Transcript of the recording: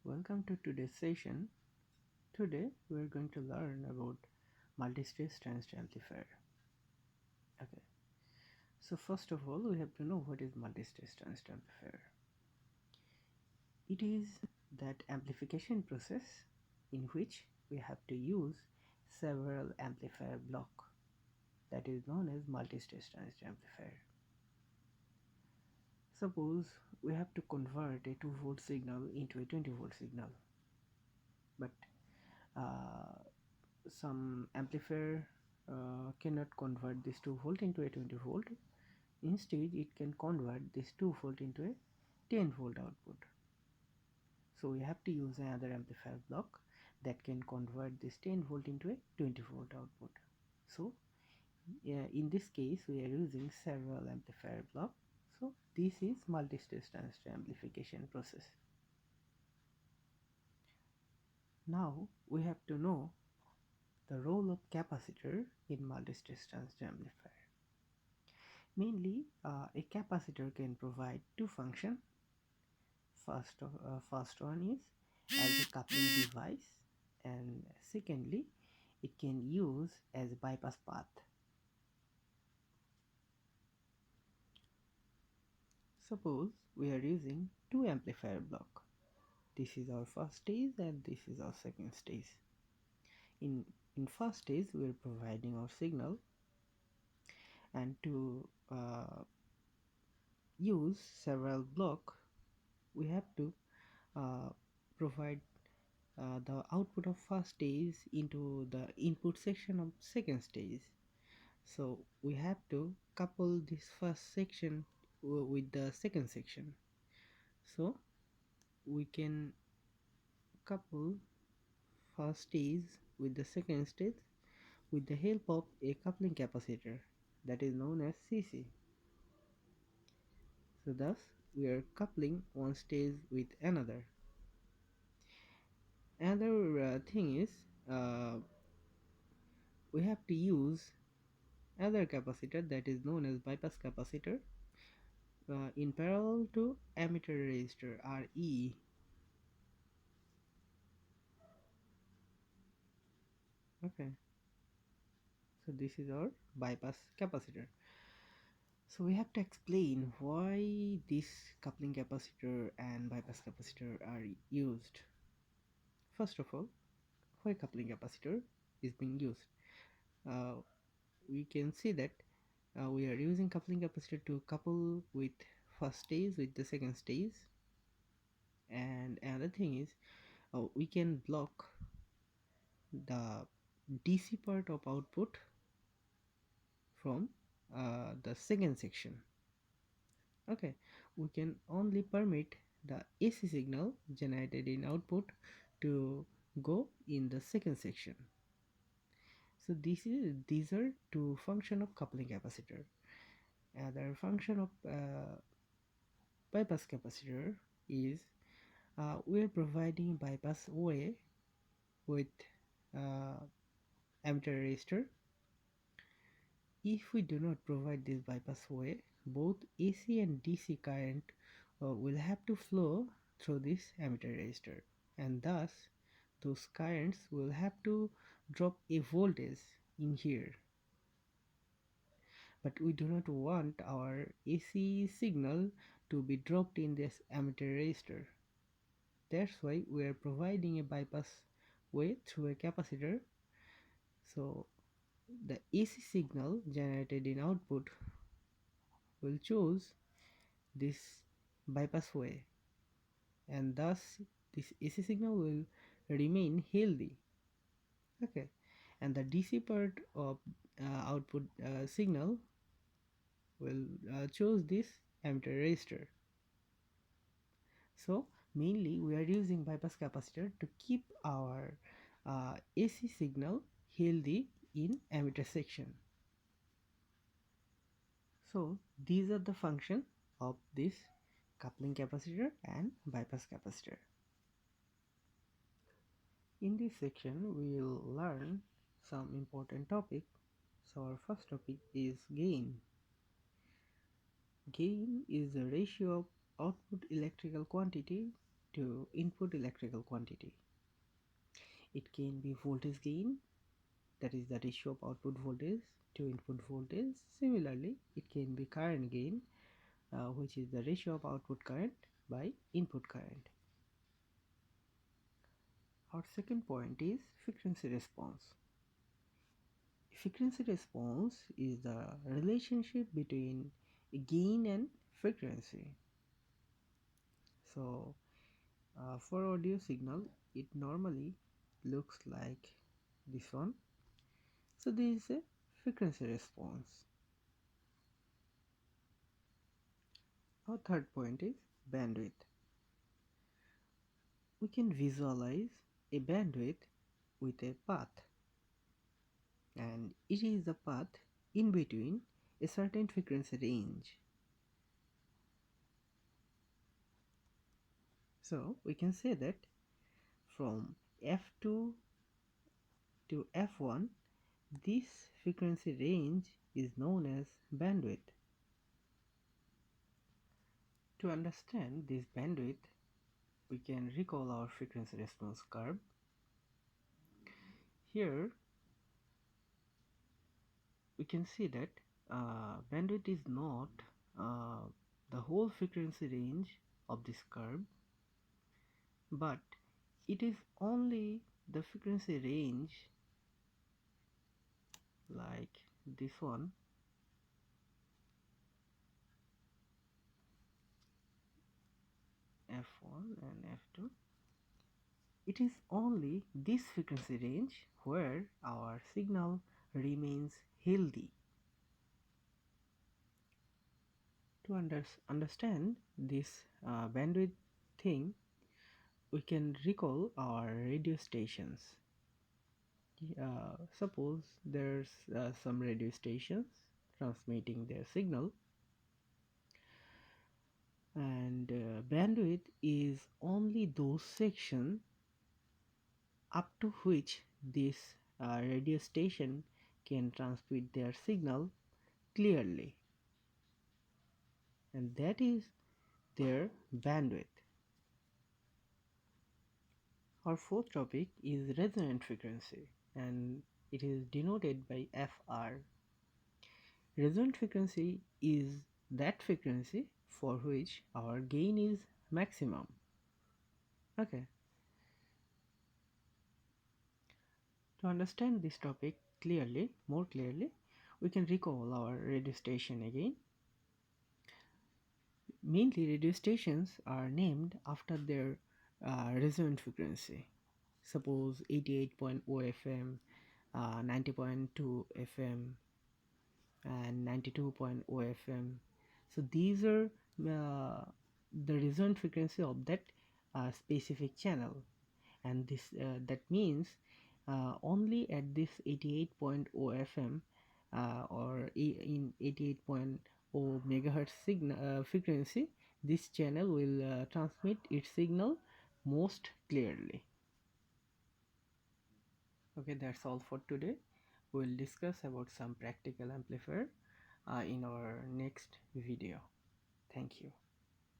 Welcome to today's session. Today we are going to learn about multistage transistor amplifier. Okay, so first of all we have to know what is multistage transistor amplifier. It is that amplification process in which we have to use several amplifier block, that is known as multistage transistor amplifier. Suppose we have to convert a 2-volt signal into a 20-volt signal, but uh, some amplifier cannot convert this 2 volt into a 20 volt. Instead, it can convert this 2 volt into a 10 volt output. So we have to use another amplifier block that can convert this 10 volt into a 20 volt output. So in this case we are using several amplifier block. So this is multistage transistor amplification process. Now we have to know the role of capacitor in multistage transistor amplifier. Mainly, a capacitor can provide two functions. First one is as a coupling device, and secondly, it can use as a bypass path. Suppose we are using two amplifier block. This is our first stage and this is our second stage. In first stage, we are providing our signal, and to use several block, we have to uh, provide the output of first stage into the input section of second stage. So we have to couple this first section with the second section. So we can couple first stage with the second stage with the help of a coupling capacitor that is known as CC. So thus we are coupling one stage with another. Another thing is we have to use another capacitor that is known as bypass capacitor in parallel to emitter resistor RE. Okay, so this is our bypass capacitor. So we have to explain why this coupling capacitor and bypass capacitor are used. First of all, why coupling capacitor is being used? Uh, we can see that we are using coupling capacitor to couple with first stage with the second stage, and another thing is we can block the DC part of output from the second section. Okay, we can only permit the AC signal generated in output to go in the second section. So these are two function of coupling capacitor. Another function of bypass capacitor is we are providing bypass way with uh, emitter resistor. If we do not provide this bypass way, both AC and DC current will have to flow through this emitter resistor, and thus those currents will have to drop a voltage in here. But we do not want our AC signal to be dropped in this emitter resistor. That's why we are providing a bypass way through a capacitor. So the AC signal generated in output will choose this bypass way, and thus this AC signal will remain healthy. Okay, and the DC part of output signal will choose this emitter resistor. So mainly we are using bypass capacitor to keep our AC signal healthy in emitter section. So these are the function of this coupling capacitor and bypass capacitor. In this section we will learn some important topic. So our first topic is gain. Gain is the ratio of output electrical quantity to input electrical quantity. It can be voltage gain, that is the ratio of output voltage to input voltage. Similarly, it can be current gain, which is the ratio of output current by input current. Our second point is frequency response. Frequency response is the relationship between gain and frequency. So for audio signal, it normally looks like this one. So this is a frequency response. Our third point is bandwidth. We can visualize a bandwidth with a path, and it is the path in between a certain frequency range. So we can say that from f2 to f1, this frequency range is known as bandwidth. To understand this bandwidth, we can recall our frequency response curve. Here we can see that bandwidth is not uh, the whole frequency range of this curve, but it is only the frequency range like this one, f1 and f2. It is only this frequency range where our signal remains healthy. To understand this bandwidth thing, we can recall our radio stations. Suppose there's some radio stations transmitting their signal, and bandwidth is only those sections up to which this radio station can transmit their signal clearly, and that is their bandwidth. Our fourth topic is resonant frequency, and it is denoted by Fr. Resonant frequency is that frequency for which our gain is maximum. Okay. To understand this topic more clearly, we can recall our radio station again. Mainly, radio stations are named after their resonant frequency. Suppose 88.0 FM, 90.2 FM, and 92.0 FM. So these are the resonant frequency of that specific channel, and this that means only at this 88.0 FM or in 88.0 megahertz frequency, this channel will transmit its signal most clearly. Okay, that's all for today. We'll discuss about some practical amplifier in our next video. Thank you.